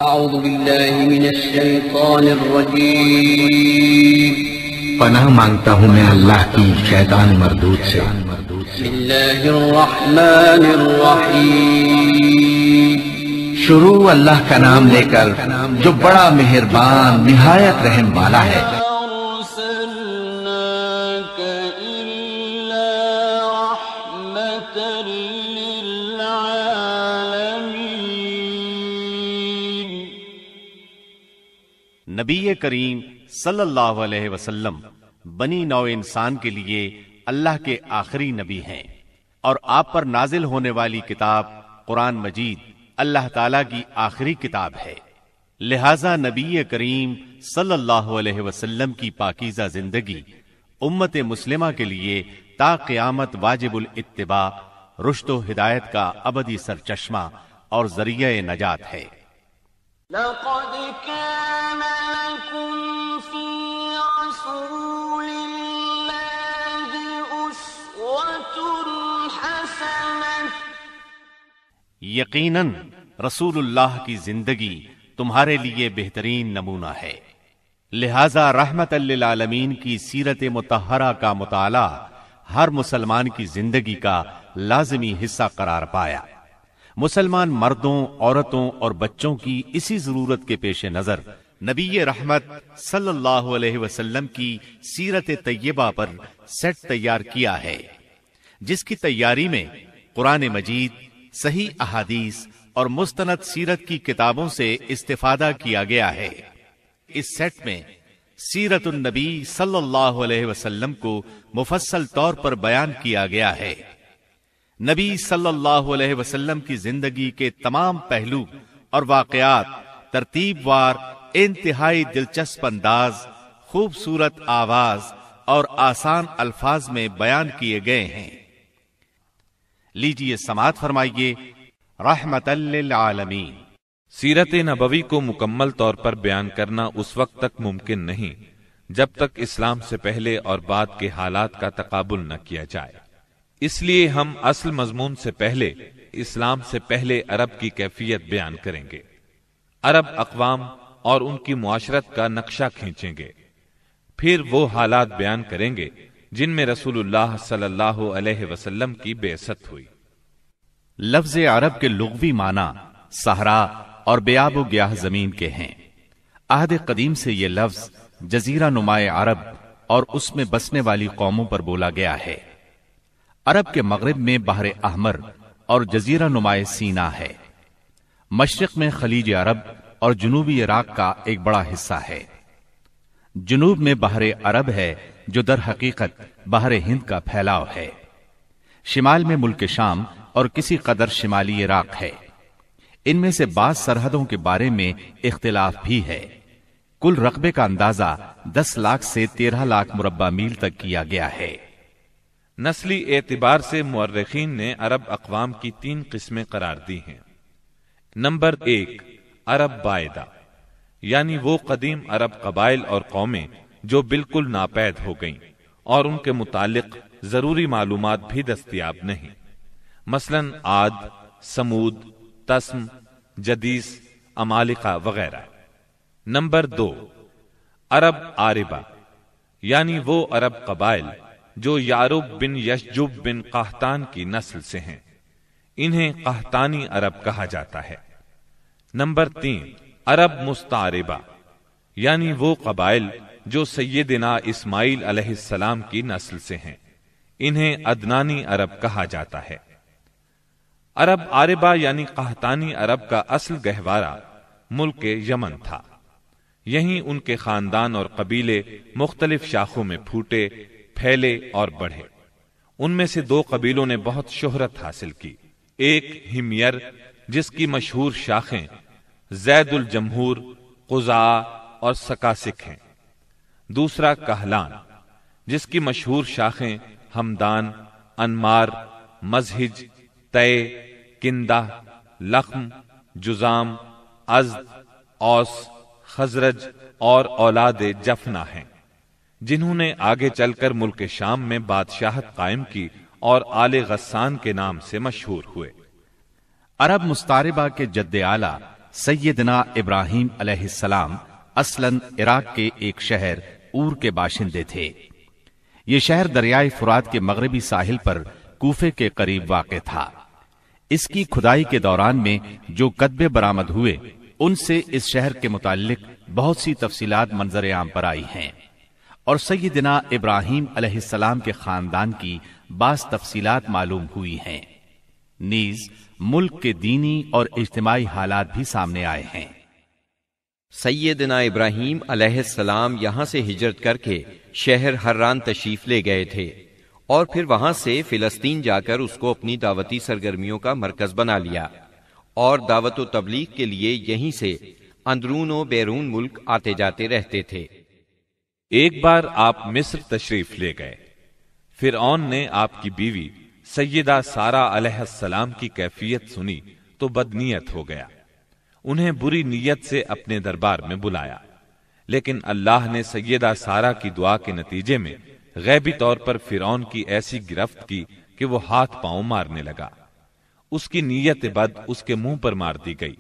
اعوذ باللہ من الشیطان الرجیم پناہ مانگتا ہوں میں اللہ کی شیطان مردود سے۔ بسم اللہ الرحمن الرحیم شروع اللہ کا نام لے کر جو بڑا مہربان نہایت رحم والا ہے۔ نبی کریم صلی اللہ علیہ وسلم بنی نوع انسان کے لیے اللہ کے آخری نبی ہیں، اور آپ پر نازل ہونے والی کتاب قرآن مجید اللہ تعالیٰ کی آخری کتاب ہے، لہذا نبی کریم صلی اللہ علیہ وسلم کی پاکیزہ زندگی امت مسلمہ کے لیے تا قیامت واجب الاتباع، رشد و ہدایت کا ابدی سرچشمہ اور ذریعہ نجات ہے۔ لقد كان لكم في رسول الله أسوة حسنة یقیناً رسول اللہ کی زندگی تمہارے لیے بہترین نمونہ ہے، لہذا رحمت للعالمین کی سیرت مطہرہ کا مطالعہ ہر مسلمان کی زندگی کا لازمی حصہ قرار پایا۔ مسلمان مردوں، عورتوں اور بچوں کی اسی ضرورت کے پیش نظر نبی رحمت صلی اللہ علیہ وسلم کی سیرت طیبہ پر سیٹ تیار کیا ہے، جس کی تیاری میں قرآن مجید، صحیح احادیث اور مستند سیرت کی کتابوں سے استفادہ کیا گیا ہے۔ اس سیٹ میں سیرت النبی صلی اللہ علیہ وسلم کو مفصل طور پر بیان کیا گیا ہے۔ نبی صلی اللہ علیہ وسلم کی زندگی کے تمام پہلو اور واقعات ترتیب وار انتہائی دلچسپ انداز، خوبصورت آواز اور آسان الفاظ میں بیان کیے گئے ہیں۔ لیجئے سماعت فرمائیے رحمت للعالمین۔ سیرت نبوی کو مکمل طور پر بیان کرنا اس وقت تک ممکن نہیں جب تک اسلام سے پہلے اور بعد کے حالات کا تقابل نہ کیا جائے، اس لیے ہم اصل مضمون سے پہلے اسلام سے پہلے عرب کی کیفیت بیان کریں گے، عرب اقوام اور ان کی معاشرت کا نقشہ کھینچیں گے، پھر وہ حالات بیان کریں گے جن میں رسول اللہ صلی اللہ علیہ وسلم کی بعثت ہوئی۔ لفظ عرب کے لغوی معنی صحرا اور بیاب و گیاہ زمین کے ہیں۔ عہد قدیم سے یہ لفظ جزیرہ نمائے عرب اور اس میں بسنے والی قوموں پر بولا گیا ہے۔ عرب کے مغرب میں بحر احمر اور جزیرہ نمائے سینا ہے، مشرق میں خلیج عرب اور جنوبی عراق کا ایک بڑا حصہ ہے، جنوب میں بحر عرب ہے جو در حقیقت بحر ہند کا پھیلاؤ ہے، شمال میں ملک شام اور کسی قدر شمالی عراق ہے۔ ان میں سے بعض سرحدوں کے بارے میں اختلاف بھی ہے۔ کل رقبے کا اندازہ 10 لاکھ سے 13 لاکھ مربع میل تک کیا گیا ہے۔ نسلی اعتبار سے مورخین نے عرب اقوام کی 3 قسمیں قرار دی ہیں۔ نمبر 1، عرب بائدہ، یعنی وہ قدیم عرب قبائل اور قومیں جو بالکل ناپید ہو گئیں اور ان کے متعلق ضروری معلومات بھی دستیاب نہیں، مثلا عاد، سمود، تسم، جدیس، عمالقہ وغیرہ۔ نمبر 2، عرب عاربہ، یعنی وہ عرب قبائل جو یعرب بن یشجب بن قحطان کی نسل سے ہیں، انہیں قحطانی عرب کہا جاتا ہے۔ نمبر 3، عرب مستعربہ، یعنی وہ قبائل جو سیدنا اسماعیل علیہ السلام کی نسل سے ہیں، انہیں عدنانی عرب کہا جاتا ہے۔ عرب عاربہ یعنی قحطانی عرب کا اصل گہوارہ ملک یمن تھا، یہیں ان کے خاندان اور قبیلے مختلف شاخوں میں پھوٹے، پھیلے اور بڑھے۔ ان میں سے 2 قبیلوں نے بہت شہرت حاصل کی، ایک ہمیر جس کی مشہور شاخیں زید الجمہور، قزاع اور سکاسک ہیں، دوسرا کہلان جس کی مشہور شاخیں ہمدان، انمار، مزہج، تے، کندہ، لخم، جزام، ازد، اوس، خزرج اور اولاد جفنا ہیں، جنہوں نے آگے چل کر ملک شام میں بادشاہت قائم کی اور آل غسان کے نام سے مشہور ہوئے۔ عرب مستعربہ کے جد اعلیٰ سیدنا ابراہیم علیہ السلام اصلاً عراق کے ایک شہر اور کے باشندے تھے۔ یہ شہر دریائے فرات کے مغربی ساحل پر کوفے کے قریب واقع تھا۔ اس کی کھدائی کے دوران میں جو کتبے برآمد ہوئے ان سے اس شہر کے متعلق بہت سی تفصیلات منظر عام پر آئی ہیں، اور سیدنا ابراہیم علیہ السلام کے خاندان کی بعض تفصیلات معلوم ہوئی ہیں۔ نیز ملک کے دینی اور اجتماعی حالات بھی سامنے آئے ہیں۔ سیدنا ابراہیم علیہ السلام یہاں سے ہجرت کر کے شہر حران تشریف لے گئے تھے اور پھر وہاں سے فلسطین جا کر اس کو اپنی دعوتی سرگرمیوں کا مرکز بنا لیا، اور دعوت و تبلیغ کے لیے یہیں سے اندرون و بیرون ملک آتے جاتے رہتے تھے۔ ایک بار آپ مصر تشریف لے گئے۔ فرعون نے آپ کی بیوی سیدہ سارہ علیہ السلام کی کیفیت سنی تو بدنیت ہو گیا، انہیں بری نیت سے اپنے دربار میں بلایا، لیکن اللہ نے سیدہ سارہ کی دعا کے نتیجے میں غیبی طور پر فرعون کی ایسی گرفت کی کہ وہ ہاتھ پاؤں مارنے لگا۔ اس کی نیت بد اس کے منہ پر مار دی گئی،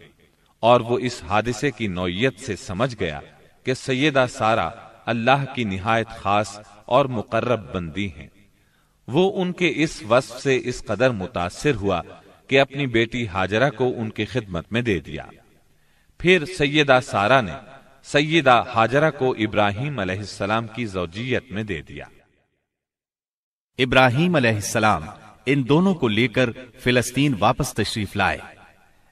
اور وہ اس حادثے کی نوعیت سے سمجھ گیا کہ سیدہ سارہ اللہ کی نہایت خاص اور مقرب بندی ہیں۔ وہ ان کے اس وصف سے اس قدر متاثر ہوا کہ اپنی بیٹی ہاجرہ کو ان کی خدمت میں دے دیا۔ پھر سیدہ سارہ نے سیدہ ہاجرہ کو ابراہیم علیہ السلام کی زوجیت میں دے دیا۔ ابراہیم علیہ السلام ان دونوں کو لے کر فلسطین واپس تشریف لائے۔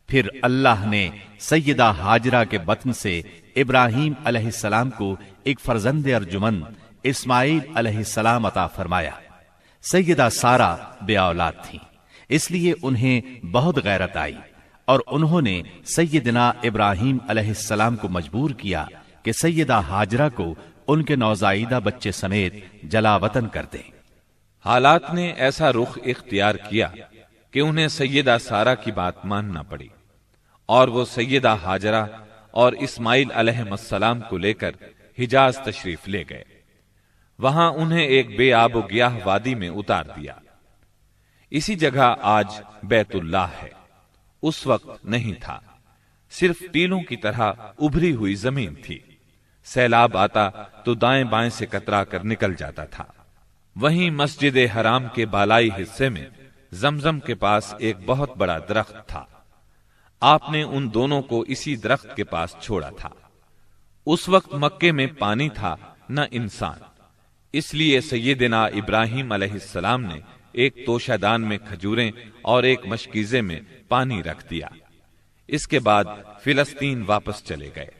پھر اللہ نے سیدہ ہاجرہ کے بطن سے ابراہیم علیہ السلام کو ایک فرزند ارجمند اسماعیل علیہ السلام عطا فرمایا۔ سیدہ سارہ بے اولاد تھیں، اس لیے انہیں بہت غیرت آئی، اور انہوں نے سیدنا ابراہیم علیہ السلام کو مجبور کیا کہ سیدہ ہاجرہ کو ان کے نوزائیدہ بچے سمیت جلا وطن کر دیں۔ حالات نے ایسا رخ اختیار کیا کہ انہیں سیدہ سارہ کی بات ماننا پڑی، اور وہ سیدہ ہاجرہ اور اسماعیل علیہ السلام کو لے کر حجاز تشریف لے گئے۔ وہاں انہیں ایک بے آب و گیاہ وادی میں اتار دیا۔ اسی جگہ آج بیت اللہ ہے، اس وقت نہیں تھا، صرف ٹیلوں کی طرح ابھری ہوئی زمین تھی۔ سیلاب آتا تو دائیں بائیں سے کترا کر نکل جاتا تھا۔ وہیں مسجد حرام کے بالائی حصے میں زمزم کے پاس ایک بہت بڑا درخت تھا۔ آپ نے ان دونوں کو اسی درخت کے پاس چھوڑا تھا۔ اس وقت مکے میں پانی تھا نہ انسان، اس لیے سیدنا ابراہیم علیہ السلام نے ایک توشہ دان میں کھجوریں اور ایک مشکیزے میں پانی رکھ دیا۔ اس کے بعد فلسطین واپس چلے گئے۔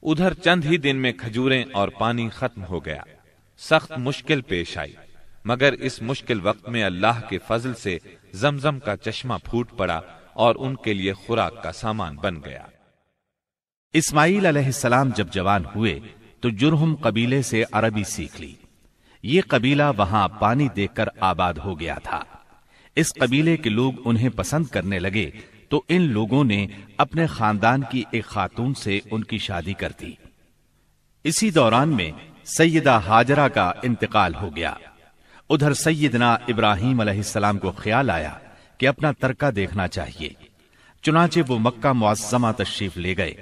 ادھر چند ہی دن میں کھجوریں اور پانی ختم ہو گیا۔ سخت مشکل پیش آئی، مگر اس مشکل وقت میں اللہ کے فضل سے زمزم کا چشمہ پھوٹ پڑا اور ان کے لیے خوراک کا سامان بن گیا۔ اسماعیل علیہ السلام جب جوان ہوئے تو جرہم قبیلے سے عربی سیکھ لی۔ یہ قبیلہ وہاں پانی دیکھ کر آباد ہو گیا تھا۔ اس قبیلے کے لوگ انہیں پسند کرنے لگے تو ان لوگوں نے اپنے خاندان کی ایک خاتون سے ان کی شادی کر دی۔ اسی دوران میں سیدہ ہاجرہ کا انتقال ہو گیا۔ ادھر سیدنا ابراہیم علیہ السلام کو خیال آیا کہ اپنا ترکہ دیکھنا چاہیے، چنانچہ وہ مکہ معظمہ تشریف لے گئے،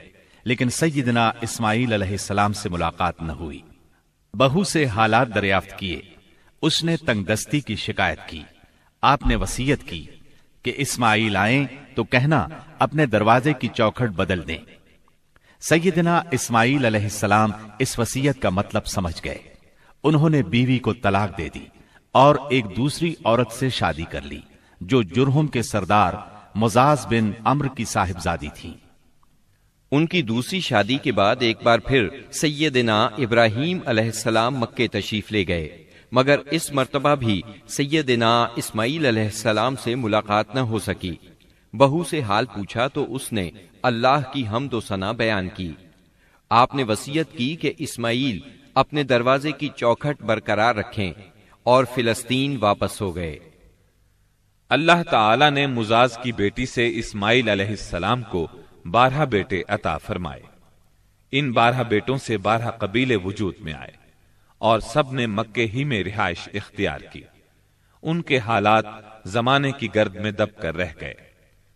لیکن سیدنا اسماعیل علیہ السلام سے ملاقات نہ ہوئی۔ بہو سے حالات دریافت کیے، اس نے تنگ دستی کی شکایت کی۔ آپ نے وصیت کی کہ اسماعیل آئیں تو کہنا اپنے دروازے کی چوکھٹ بدل دیں۔ سیدنا اسماعیل علیہ السلام اس وصیت کا مطلب سمجھ گئے۔ انہوں نے بیوی کو طلاق دے دی اور ایک دوسری عورت سے شادی کر لی جو جرہم کے سردار مزاز بن عمرو کی صاحبزادی تھی۔ ان کی دوسری شادی کے بعد ایک بار پھر سیدنا ابراہیم علیہ السلام مکے تشریف لے گئے، مگر اس مرتبہ بھی سیدنا اسماعیل علیہ السلام سے ملاقات نہ ہو سکی۔ بہو سے حال پوچھا تو اس نے اللہ کی حمد و ثنا بیان کی۔ آپ نے وصیت کی کہ اسماعیل اپنے دروازے کی چوکھٹ برقرار رکھیں، اور فلسطین واپس ہو گئے۔ اللہ تعالی نے مزاز کی بیٹی سے اسماعیل علیہ السلام کو 12 بیٹے عطا فرمائے۔ ان 12 بیٹوں سے 12 قبیلے وجود میں آئے اور سب نے مکے ہی میں رہائش اختیار کی۔ ان کے حالات زمانے کی گرد میں دب کر رہ گئے۔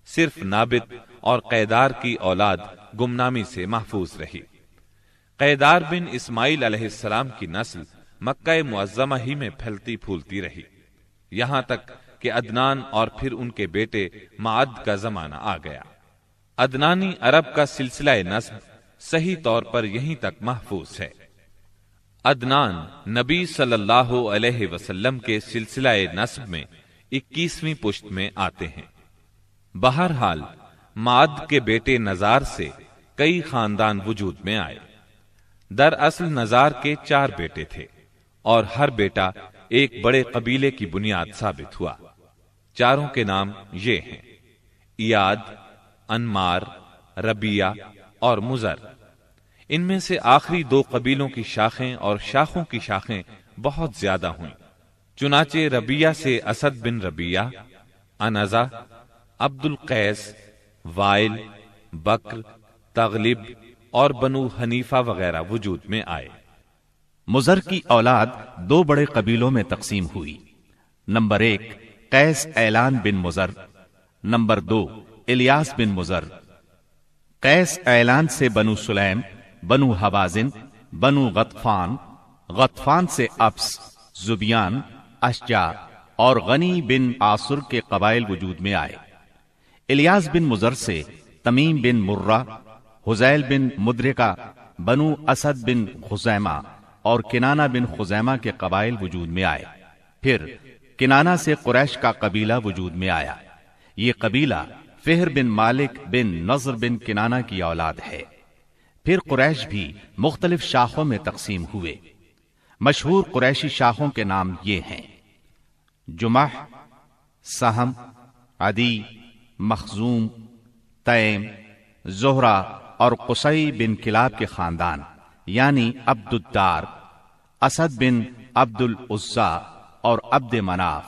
صرف نابت اور قیدار کی اولاد گمنامی سے محفوظ رہی۔ قیدار بن اسماعیل علیہ السلام کی نسل مکہ معظمہ ہی میں پھلتی پھولتی رہی، یہاں تک کہ عدنان اور پھر ان کے بیٹے معد کا زمانہ آ گیا۔ عدنانی عرب کا سلسلہ نسب صحیح طور پر یہیں تک محفوظ ہے۔ عدنان نبی صلی اللہ علیہ وسلم کے سلسلہ نسب میں 21ویں پشت میں آتے ہیں۔ بہرحال معد کے بیٹے نزار سے کئی خاندان وجود میں آئے۔ دراصل نزار کے 4 بیٹے تھے اور ہر بیٹا ایک بڑے قبیلے کی بنیاد ثابت ہوا۔ چاروں کے نام یہ ہیں: ایاد، انمار، ربیہ اور مزر۔ ان میں سے آخری 2 قبیلوں کی شاخیں اور شاخوں کی شاخیں بہت زیادہ ہوئیں۔ چنانچہ ربیہ سے اسد بن ربیہ، انزا، عبد القیس، وائل، بکر، تغلب اور بنو حنیفہ وغیرہ وجود میں آئے۔ مزر کی اولاد 2 بڑے قبیلوں میں تقسیم ہوئی۔ نمبر 1 قیس اعلان بن مزر، نمبر 2 الیاس بن مزر۔ قیس اعلان سے بنو سلیم، بنو حوازن، بنو غطفان، غطفان سے ابس، زبیان، اشجع اور غنی بن عاصر کے قبائل وجود میں آئے۔ الیاس بن مزر سے تمیم بن مرہ، حزیل بن مدرکہ، بنو اسد بن خزیمہ اور کنانہ بن خزیمہ کے قبائل وجود میں آئے۔ پھر کنانہ سے قریش کا قبیلہ وجود میں آیا۔ یہ قبیلہ فہر بن مالک بن نضر بن کنانہ کی اولاد ہے۔ پھر قریش بھی مختلف شاخوں میں تقسیم ہوئے۔ مشہور قریشی شاخوں کے نام یہ ہیں: جمح، سہم، عدی، مخزوم، تیم، زہرہ اور قصی بن کلاب کے خاندان یعنی عبد الدار، اسد بن عبد العزا اور عبد مناف۔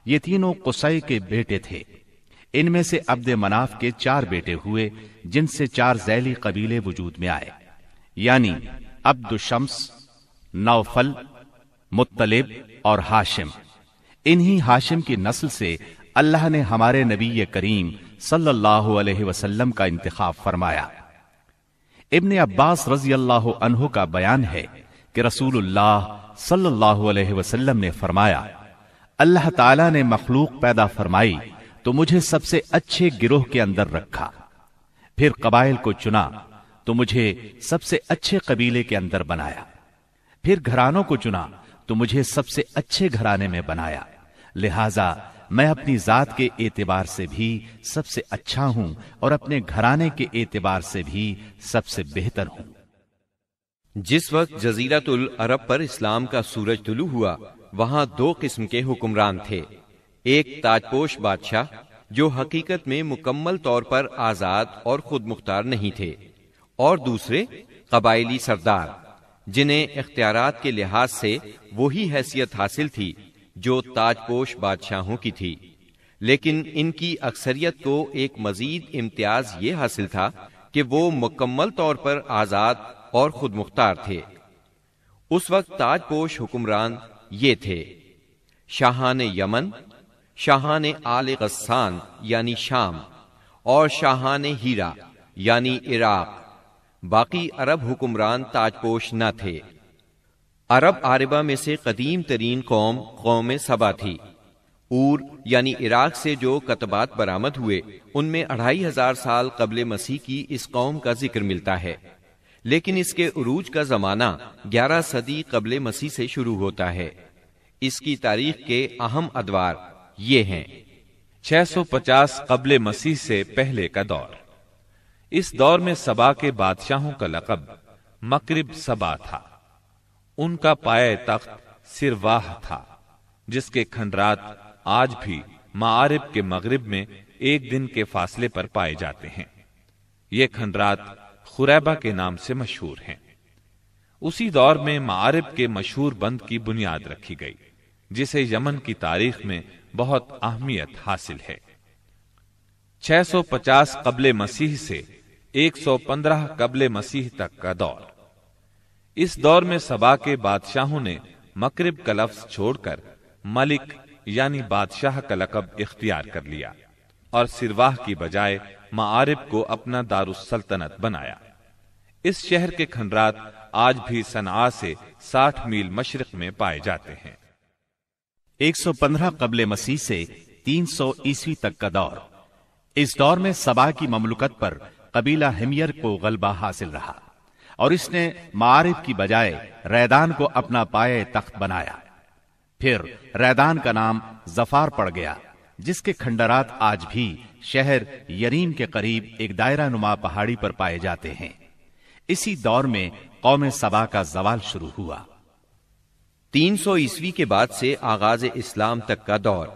یہ تینوں قصی کے بیٹے تھے۔ ان میں سے عبد مناف کے 4 بیٹے ہوئے، جن سے 4 ذیلی قبیلے وجود میں آئے، یعنی عبد الشمس، نوفل، مطلب اور ہاشم۔ انہی ہاشم کی نسل سے اللہ نے ہمارے نبی کریم صلی اللہ علیہ وسلم کا انتخاب فرمایا۔ ابن عباس رضی اللہ عنہ کا بیان ہے کہ رسول اللہ صلی اللہ علیہ وسلم نے فرمایا، اللہ تعالیٰ نے مخلوق پیدا فرمائی تو مجھے سب سے اچھے گروہ کے اندر رکھا، پھر قبائل کو چنا تو مجھے سب سے اچھے قبیلے کے اندر بنایا، پھر گھرانوں کو چنا تو مجھے سب سے اچھے گھرانے میں بنایا، لہذا میں اپنی ذات کے اعتبار سے بھی سب سے اچھا ہوں اور اپنے گھرانے کے اعتبار سے بھی سب سے بہتر ہوں۔ جس وقت جزیرۃ العرب پر اسلام کا سورج طلوع ہوا، وہاں 2 قسم کے حکمران تھے۔ ایک تاجپوش بادشاہ جو حقیقت میں مکمل طور پر آزاد اور خود مختار نہیں تھے، اور دوسرے قبائلی سردار جنہیں اختیارات کے لحاظ سے وہی حیثیت حاصل تھی جو تاجپوش بادشاہوں کی تھی، لیکن ان کی اکثریت کو ایک مزید امتیاز یہ حاصل تھا کہ وہ مکمل طور پر آزاد اور خود مختار تھے۔ اس وقت تاجپوش حکمران یہ تھے: شاہان یمن، شاہان آل غسان یعنی شام، اور شاہان ہیرا یعنی عراق۔ باقی عرب حکمران تاجپوش نہ تھے۔ عرب عاربہ میں سے قدیم ترین قوم سبا تھی۔ اور یعنی عراق سے جو کتبات برآمد ہوئے ان میں 2500 سال قبل مسیح کی اس قوم کا ذکر ملتا ہے، لیکن اس کے عروج کا زمانہ 11 صدی قبل مسیح سے شروع ہوتا ہے۔ اس کی تاریخ کے اہم ادوار یہ ہیں: 650 قبل مسیح سے پہلے کا دور۔ اس دور میں سبا کے بادشاہوں کا لقب مقرب سبا تھا۔ ان کا پایہ تخت سرواہ تھا، جس کے کھنڈرات آج بھی معارب کے مغرب میں 1 دن کے فاصلے پر پائے جاتے ہیں۔ یہ کھنڈرات خریبہ کے نام سے مشہور ہیں۔ اسی دور میں معارب کے مشہور بند کی بنیاد رکھی گئی، جسے یمن کی تاریخ میں بہت اہمیت حاصل ہے۔ 650 قبل مسیح سے 115 قبل مسیح تک کا دور۔ اس دور میں سبا کے بادشاہوں نے مقرب کا لفظ چھوڑ کر ملک یعنی بادشاہ کا لقب اختیار کر لیا، اور سرواہ کی بجائے معارب کو اپنا دارالسلطنت بنایا۔ اس شہر کے کھنڈرات آج بھی صنعاء سے 60 میل مشرق میں پائے جاتے ہیں۔ 115 قبل مسیح سے 300 عیسوی تک کا دور۔ اس دور میں سبا کی مملکت پر قبیلہ ہمیر کو غلبہ حاصل رہا اور اس نے معارف کی بجائے ریدان کو اپنا پایہ تخت بنایا۔ پھر ریدان کا نام ظفار پڑ گیا، جس کے کھنڈرات آج بھی شہر یریم کے قریب ایک دائرہ نما پہاڑی پر پائے جاتے ہیں۔ اسی دور میں قوم سبا کا زوال شروع ہوا۔ 300 عیسوی کے بعد سے آغاز اسلام تک کا دور۔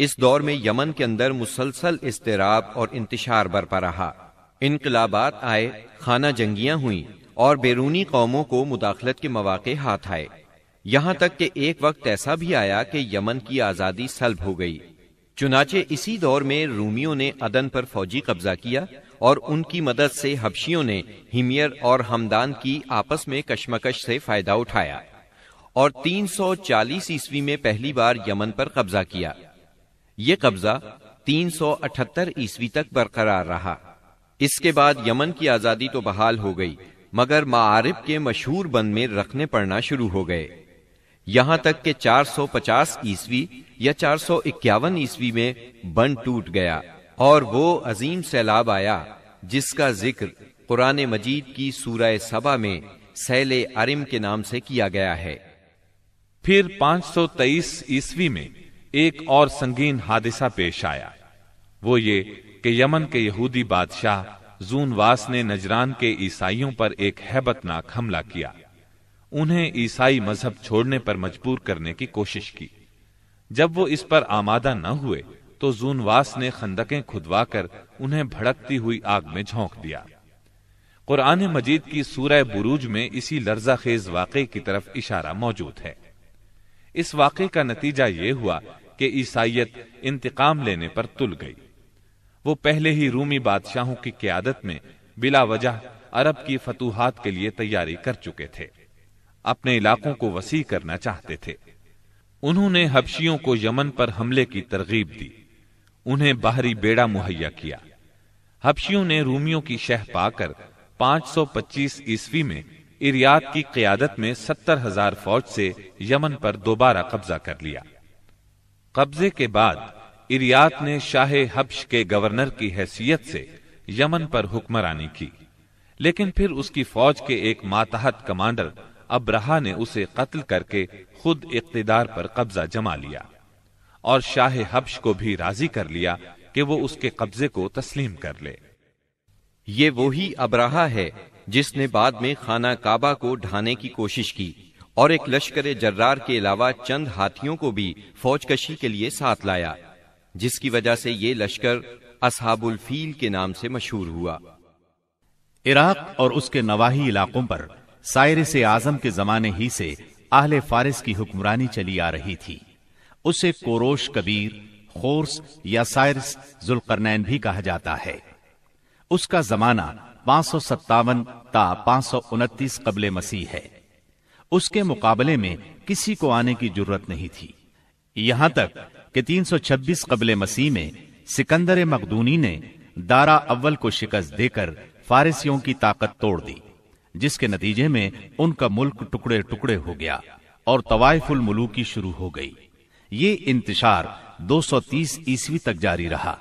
اس دور میں یمن کے اندر مسلسل اضطراب اور انتشار برپا رہا۔ انقلابات آئے، خانہ جنگیاں ہوئیں اور بیرونی قوموں کو مداخلت کے مواقع ہاتھ آئے، یہاں تک کہ ایک وقت ایسا بھی آیا کہ یمن کی آزادی سلب ہو گئی۔ چنانچہ اسی دور میں رومیوں نے عدن پر فوجی قبضہ کیا اور ان کی مدد سے حبشیوں نے ہمیر اور ہمدان کی آپس میں کشمکش سے فائدہ اٹھایا اور 340 عیسوی میں پہلی بار یمن پر قبضہ کیا۔ یہ قبضہ 378 عیسوی تک برقرار رہا۔ اس کے بعد یمن کی آزادی تو بحال ہو گئی، مگر معارب کے مشہور بند میں رکھنے پڑنا شروع ہو گئے، یہاں تک کہ 450 عیسوی یا 451 عیسوی میں بند ٹوٹ گیا اور وہ عظیم سیلاب آیا جس کا ذکر قرآن مجید کی سورہ سبا میں سیل ارم کے نام سے کیا گیا ہے۔ پھر 523 عیسوی میں ایک اور سنگین حادثہ پیش آیا، وہ یہ کہ یمن کے یہودی بادشاہ زون واس نے نجران کے عیسائیوں پر ایک ہیبت ناک حملہ کیا، انہیں عیسائی مذہب چھوڑنے پر مجبور کرنے کی کوشش کی۔ جب وہ اس پر آمادہ نہ ہوئے تو زون واس نے خندقیں کھدوا کر انہیں بھڑکتی ہوئی آگ میں جھونک دیا۔ قرآن مجید کی سورہ بروج میں اسی لرزہ خیز واقعے کی طرف اشارہ موجود ہے۔ اس واقعے کا نتیجہ یہ ہوا کہ عیسائیت انتقام لینے پر تل گئی۔ وہ پہلے ہی رومی بادشاہوں کی قیادت میں بلا وجہ عرب کی فتوحات کے لیے تیاری کر چکے تھے، اپنے علاقوں کو وسیع کرنا چاہتے تھے۔ انہوں نے حبشیوں کو یمن پر حملے کی ترغیب دی، انہیں باہری بیڑا مہیا کیا۔ حبشیوں نے رومیوں کی شہ پا کر 525 عیسوی میں اریات کی قیادت میں 70,000 فوج سے یمن پر دوبارہ قبضہ کر لیا۔ قبضے کے بعد اریات نے شاہ حبش کے گورنر کی حیثیت سے یمن پر حکمرانی کی، لیکن پھر اس کی فوج کے ایک ماتحت کمانڈر ابرہا نے اسے قتل کر کے خود اقتدار پر قبضہ جما لیا اور شاہ حبش کو بھی راضی کر لیا کہ وہ اس کے قبضے کو تسلیم کر لے۔ یہ وہی ابرہا ہے جس نے بعد میں خانہ کعبہ کو ڈھانے کی کوشش کی اور ایک لشکر جرار کے علاوہ چند ہاتھیوں کو بھی فوج کشی کے لیے ساتھ لایا، جس کی وجہ سے یہ لشکر اصحاب الفیل کے نام سے مشہور ہوا۔ عراق اور اس کے نواحی علاقوں پر سائرس اعظم کے زمانے ہی سے اہل فارس کی حکمرانی چلی آ رہی تھی۔ اسے کوروش کبیر، خورس یا سائرس ذوالقرنین بھی کہا جاتا ہے۔ اس کا زمانہ 557 تا 529 قبل مسیح ہے۔ اس کے مقابلے میں کسی کو آنے کی جرت نہیں تھی، یہاں تک کہ 326 قبل مسیح میں سکندر مقدونی نے دارا اول کو شکست دے کر فارسیوں کی طاقت توڑ دی، جس کے نتیجے میں ان کا ملک ٹکڑے ٹکڑے ہو گیا اور طوائف الملوکی شروع ہو گئی۔ یہ انتشار 230 عیسوی تک جاری رہا۔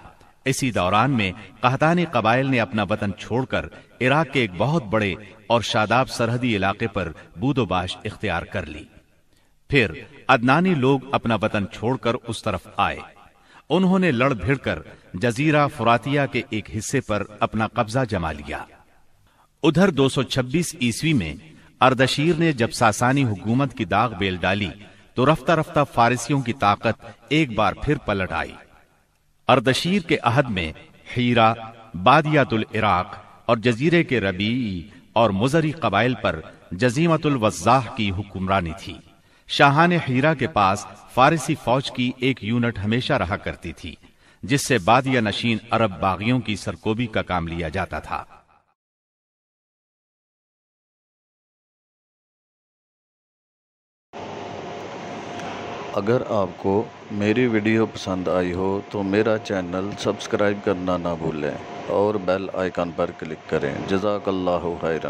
اسی دوران میں قحطانی قبائل نے اپنا وطن چھوڑ کر عراق کے ایک بہت بڑے اور شاداب سرحدی علاقے پر بود و باش اختیار کر لی۔ پھر عدنانی لوگ اپنا وطن چھوڑ کر اس طرف آئے، انہوں نے لڑ بھڑ کر جزیرہ فراتیہ کے ایک حصے پر اپنا قبضہ جما لیا۔ ادھر 226 عیسوی میں اردشیر نے جب ساسانی حکومت کی داغ بیل ڈالی تو رفتہ رفتہ فارسیوں کی طاقت ایک بار پھر پلٹ آئی۔ اردشیر کے عہد میں حیرہ، بادیات العراق اور جزیرے کے ربیعی اور مزری قبائل پر جزیمت الوضاح کی حکمرانی تھی۔ شاہان حیرہ کے پاس فارسی فوج کی ایک یونٹ ہمیشہ رہا کرتی تھی، جس سے بادیہ نشین عرب باغیوں کی سرکوبی کا کام لیا جاتا تھا۔ اگر آپ کو میری ویڈیو پسند آئی ہو تو میرا چینل سبسکرائب کرنا نہ بھولیں اور بیل آئیکن پر کلک کریں۔ جزاک اللہ خیرا۔